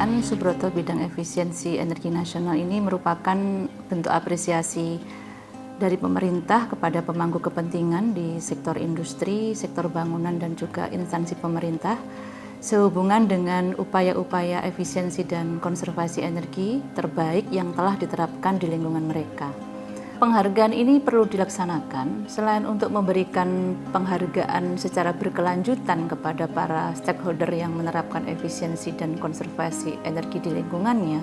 Kegiatan Subroto Bidang Efisiensi Energi Nasional ini merupakan bentuk apresiasi dari pemerintah kepada pemangku kepentingan di sektor industri, sektor bangunan, dan juga instansi pemerintah sehubungan dengan upaya-upaya efisiensi dan konservasi energi terbaik yang telah diterapkan di lingkungan mereka. Penghargaan ini perlu dilaksanakan selain untuk memberikan penghargaan secara berkelanjutan kepada para stakeholder yang menerapkan efisiensi dan konservasi energi di lingkungannya.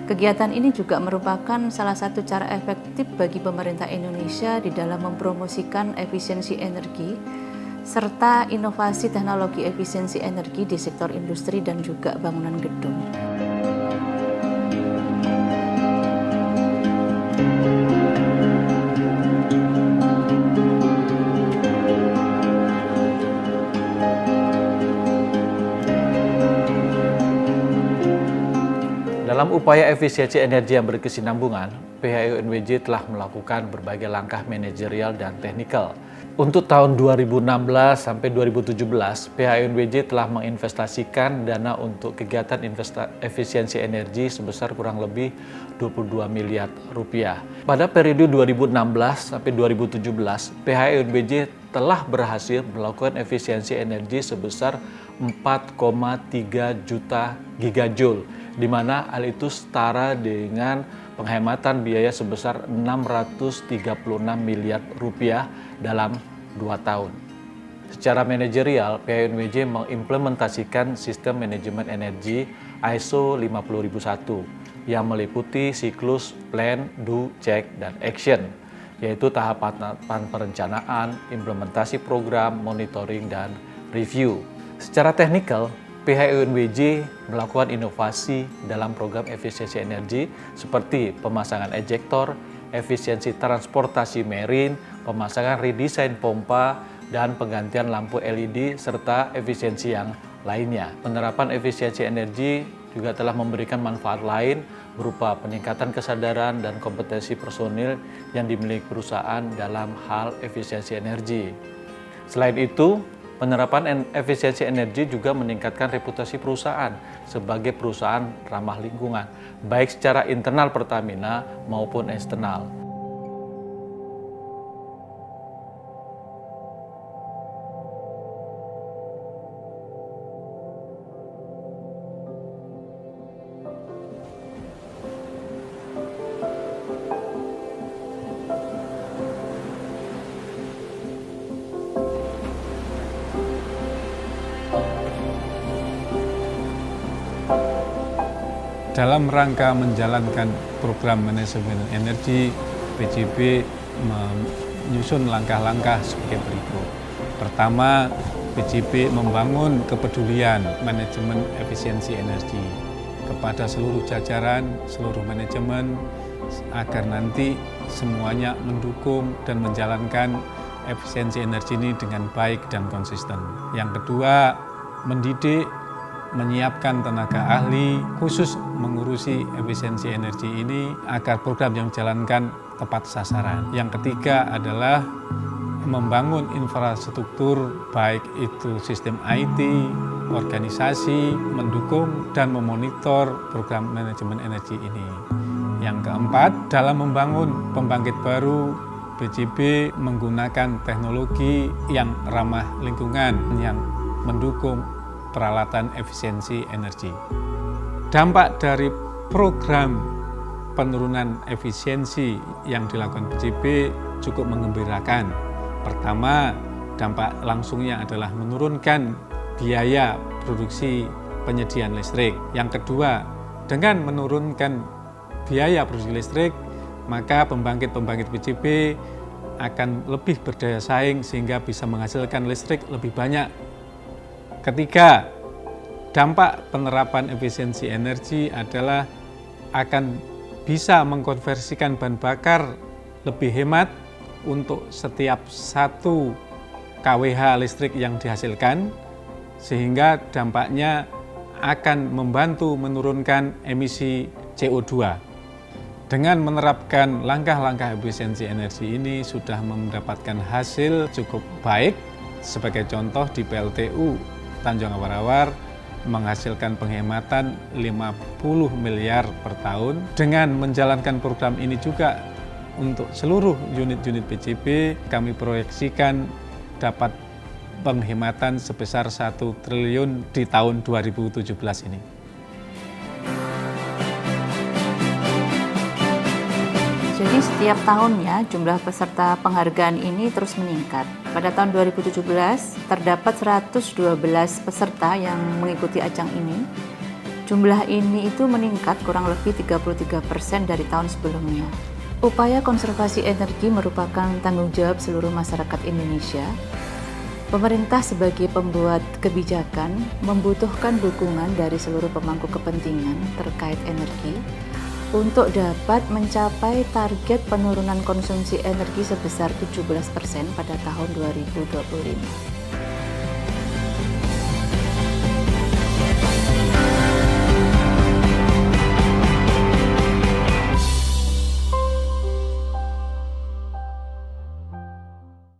Kegiatan ini juga merupakan salah satu cara efektif bagi pemerintah Indonesia di dalam mempromosikan efisiensi energi serta inovasi teknologi efisiensi energi di sektor industri dan juga bangunan gedung. Dalam upaya efisiensi energi yang berkesinambungan, PHIUNWJ telah melakukan berbagai langkah manajerial dan teknikal. Untuk tahun 2016 sampai 2017, PHIUNWJ telah menginvestasikan dana untuk kegiatan efisiensi energi sebesar kurang lebih 22 miliar rupiah. Pada periode 2016 sampai 2017, PHIUNWJ telah berhasil melakukan efisiensi energi sebesar 4,3 juta gigajoule, di mana hal itu setara dengan penghematan biaya sebesar 636 miliar rupiah dalam 2 tahun. Secara manajerial, PHIUNWJ mengimplementasikan sistem manajemen energi ISO 50001 yang meliputi siklus plan, do, check, dan action, yaitu tahapan perencanaan, implementasi program, monitoring, dan review. Secara teknikal, PHIUNWJ melakukan inovasi dalam program efisiensi energi seperti pemasangan ejektor, efisiensi transportasi marine, pemasangan redesign pompa, dan penggantian lampu LED, serta efisiensi yang lainnya. Penerapan efisiensi energi juga telah memberikan manfaat lain berupa peningkatan kesadaran dan kompetensi personil yang dimiliki perusahaan dalam hal efisiensi energi. Selain itu, penerapan efisiensi energi juga meningkatkan reputasi perusahaan sebagai perusahaan ramah lingkungan, baik secara internal Pertamina maupun eksternal. Dalam rangka menjalankan program manajemen energi, PJB menyusun langkah-langkah sebagai berikut. Pertama, PJB membangun kepedulian manajemen efisiensi energi kepada seluruh jajaran, seluruh manajemen, agar nanti semuanya mendukung dan menjalankan efisiensi energi ini dengan baik dan konsisten. Yang kedua, mendidik, menyiapkan tenaga ahli khusus mengurusi efisiensi energi ini agar program yang dijalankan tepat sasaran. Yang ketiga adalah membangun infrastruktur baik itu sistem IT, organisasi, mendukung dan memonitor program manajemen energi ini. Yang keempat, dalam membangun pembangkit baru, PJB menggunakan teknologi yang ramah lingkungan yang mendukung peralatan efisiensi energi. Dampak dari program penurunan efisiensi yang dilakukan PJB cukup menggembirakan. Pertama, dampak langsungnya adalah menurunkan biaya produksi penyediaan listrik. Yang kedua, dengan menurunkan biaya produksi listrik, maka pembangkit-pembangkit PJB akan lebih berdaya saing sehingga bisa menghasilkan listrik lebih banyak. Ketiga, dampak penerapan efisiensi energi adalah akan bisa mengkonversikan bahan bakar lebih hemat untuk setiap 1 kWh listrik yang dihasilkan, sehingga dampaknya akan membantu menurunkan emisi CO2. Dengan menerapkan langkah-langkah efisiensi energi ini sudah mendapatkan hasil cukup baik. Sebagai contoh di PLTU Tanjung Awar-Awar, menghasilkan penghematan 50 miliar per tahun. Dengan menjalankan program ini juga untuk seluruh unit-unit PJB kami proyeksikan dapat penghematan sebesar 1 triliun di tahun 2017 ini. Jadi setiap tahunnya jumlah peserta penghargaan ini terus meningkat. Pada tahun 2017 terdapat 112 peserta yang mengikuti ajang ini. Jumlah ini itu meningkat kurang lebih 33% dari tahun sebelumnya. Upaya konservasi energi merupakan tanggung jawab seluruh masyarakat Indonesia. Pemerintah sebagai pembuat kebijakan membutuhkan dukungan dari seluruh pemangku kepentingan terkait energi untuk dapat mencapai target penurunan konsumsi energi sebesar 17% pada tahun 2025.